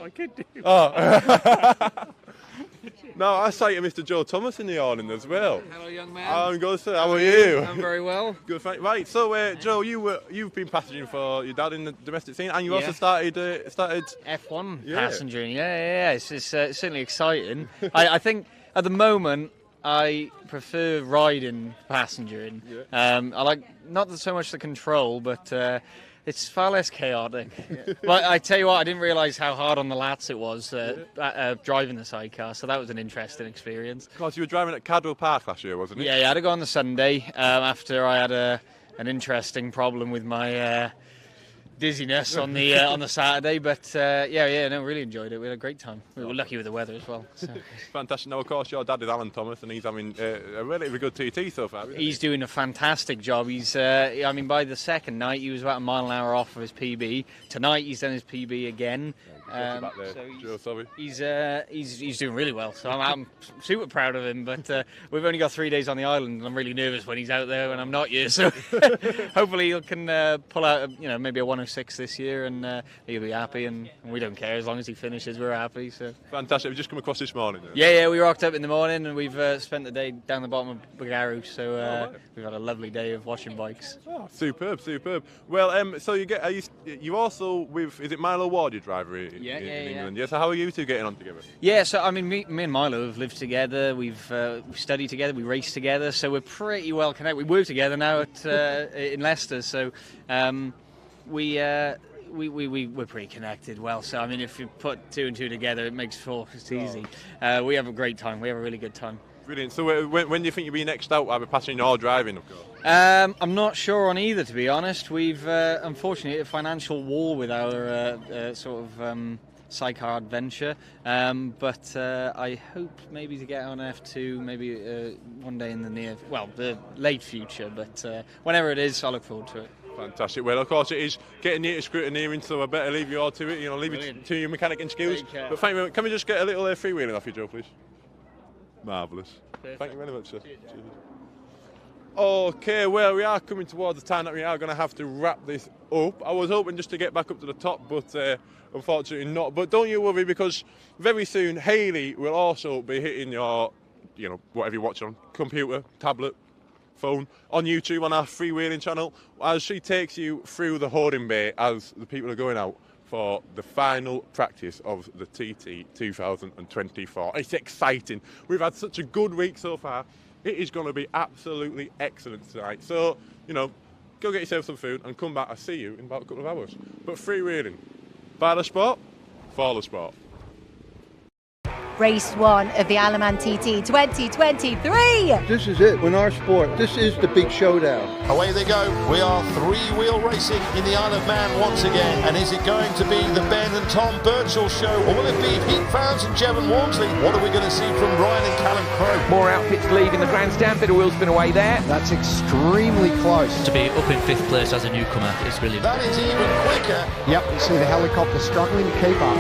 S11: I could do.
S12: Oh. No, I say to Mr. Joe Thomas in the awning as well.
S23: Hello, young man.
S12: I'm good, sir. How are you?
S23: I'm very well.
S12: Good, thank you. Right, so Joe, you've been passengering for your dad in the domestic scene, and you also started
S23: F1 passengering. Yeah. It's certainly exciting. I think at the moment I prefer riding passengering. I like not so much the control, but it's far less chaotic. But I tell you what, I didn't realise how hard on the lats it was driving the sidecar, so that was an interesting experience.
S12: Of course, you were driving at Cadwell Park last year, wasn't it?
S23: Yeah, I had to go on the Sunday after I had an interesting problem with my dizziness on the Saturday, but really enjoyed it. We had a great time. We were lucky with the weather as well. So.
S12: Fantastic. Now, of course, your dad is Allan Thomas, and he's having a relatively good TT so far.
S23: He's doing a fantastic job. He's, by the second night, he was about a mile an hour off of his PB. Tonight, he's done his PB again.
S12: Back there. Joe, sorry.
S23: He's doing really well, so I'm super proud of him. But we've only got 3 days on the island, and I'm really nervous when he's out there when I'm not here. So hopefully he can pull out, maybe a 106 this year, and he'll be happy. And we don't care as long as he finishes, we're happy. So
S12: fantastic. We've just come across this morning. Then.
S23: Yeah, we rocked up in the morning, and we've spent the day down the bottom of Bagaru. So we've had a lovely day of watching bikes.
S12: Oh, superb. Well, so you also with, is it Milo Ward, your driver? In England. Yeah. So how are you two getting on together?
S23: Yeah, so me and Milo have lived together. We've studied together. We race together. So we're pretty well connected. We work together now in Leicester. So we're pretty connected. Well, so if you put 2 and 2 together, it makes 4. It's easy. We have a great time. We have a really good time.
S12: Brilliant. So when do you think you'll be next out? Either passing or driving, of course.
S23: I'm not sure on either, to be honest. We've unfortunately hit a financial wall with our sidecar adventure. But I hope maybe to get on F2, maybe one day in the late future. But whenever it is, I look forward to it.
S12: Fantastic. Well, of course, it is getting near to scrutineering, so I better leave you all to it. Leave it to your mechanic and skills. But thank you. Can we just get a little freewheeling off you, Joe, please? Marvellous. Thank you very much, sir. Cheers. Okay, well, we are coming towards the time that we are going to have to wrap this up. I was hoping just to get back up to the top, but unfortunately not. But don't you worry, because very soon Hayley will also be hitting your, whatever you watch on, computer, tablet, phone, on YouTube on our freewheeling channel, as she takes you through the hoarding bay as the people are going out for the final practice of the TT 2024. It's exciting. We've had such a good week so far. It is going to be absolutely excellent tonight. So, go get yourself some food and come back. I'll see you in about a couple of hours. But freewheeling, by the sport, for the sport.
S5: Race 1 of the Allan TT 2023.
S6: This is it. In our sport, this is the big showdown.
S10: Away they go. We are three-wheel racing in the Isle of Man once again. And is it going to be the Ben and Tom Birchall show, or will it be Pete Fowles and Jevon Walmsley? What are we going to see from Ryan and Callum Crowe?
S4: More outfits leaving the grandstand. Bit of wheel spin away there.
S24: That's extremely close.
S25: To be up in 5th place as a newcomer is brilliant.
S10: That is even quicker.
S24: Yep, you see the helicopter struggling to keep up.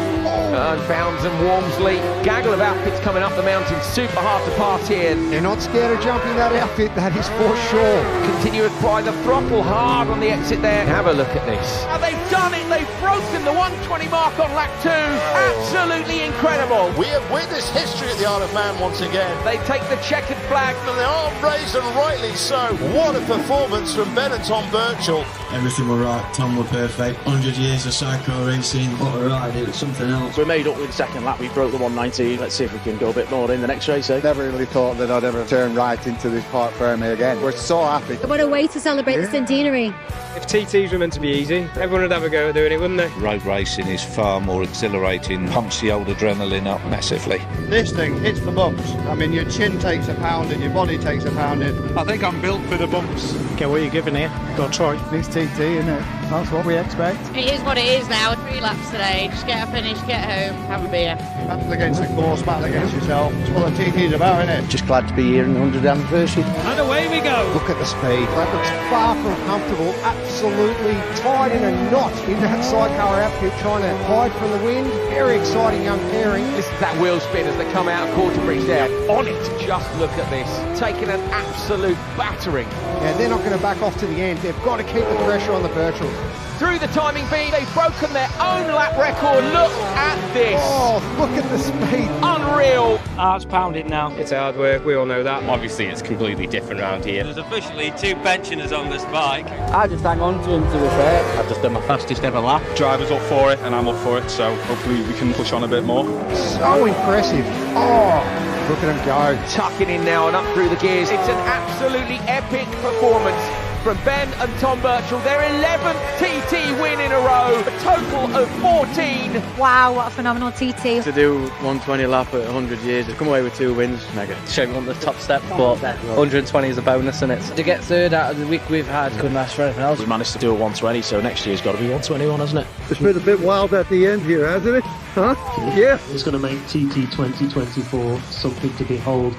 S4: Fowles and Walmsley. Gaggle of outfits coming up the mountain. Super hard to pass here.
S24: They're not scared of jumping that outfit, that is for sure.
S4: Continue to apply the throttle hard on the exit there. Have a look at this. Oh, they've done it. They've broken the 120 mark on lap 2. Absolutely incredible.
S10: We have witnessed history at the Isle of Man once again.
S4: They take the checkered flag.
S10: And they are raised, and rightly so. What a performance from Ben and Tom Birchall.
S7: Everything were right, Tom were perfect. 100 years of sidecar racing. What a ride, it was something else.
S8: We made up with the second lap, we broke the 190. Let's see if we can go a bit more in the next race, eh?
S6: Never really thought that I'd ever turn right into this park firm again. We're so happy.
S5: What a way to celebrate the centenary.
S16: If TTs were meant to be easy, everyone would have a go at doing it, wouldn't they?
S26: Road racing is far more exhilarating, pumps the old adrenaline up massively.
S6: This thing, it's for bumps. I mean, your chin takes a pounding, your body takes a pounding.
S12: I think I'm built for the bumps.
S24: Okay, what are you giving here? Got to try. It's TT, isn't it? That's what we expect.
S27: It is what it is now. 3 laps today. Just get a finish, get home, have a beer.
S6: Battle against the course, battle against yourself. It's what the TT's about, isn't it?
S24: Just glad to be here in the 100th anniversary.
S16: And away we go.
S24: Look at the speed. That looks far from comfortable. Absolutely tied in a knot in that sidecar outfit, trying to hide from the wind. Very exciting young pairing.
S4: Listen to that wheel spin as they come out of Quarter Bridge there. On it. Just look at this. Taking an absolute battering.
S24: Yeah, they're not going to back off to the end. They've got to keep the pressure on the Birchall.
S4: Through the timing beam, they've broken their own lap record. Look at this.
S24: Oh, look at the speed.
S4: Unreal.
S11: Heart's pounding now.
S16: It's hard work, we all know that.
S28: Obviously, it's completely different around here. There's officially 2 pensioners on this bike.
S24: I just hang on to him, to be fair.
S28: I've just done my fastest ever lap.
S9: Driver's up for it, and I'm up for it, so hopefully we can push on a bit more.
S24: So impressive. Oh, look at him go.
S4: Tucking in now and up through the gears. It's an absolutely epic performance from Ben and Tom Birchall. Their 11th TT win in a row, a total of 14.
S5: Wow, what a phenomenal TT.
S8: To do 120 lap at 100 years, to come away with 2 wins, mega. Shame we want the top step, but 120 is a bonus, isn't it? To get third out of the week we've had, couldn't ask for anything else. We managed to do a 120, so next year's got to be 121, hasn't it?
S6: It's been a bit wild at the end here, hasn't it? Huh? Yeah.
S7: It's going to make TT 2024 something to behold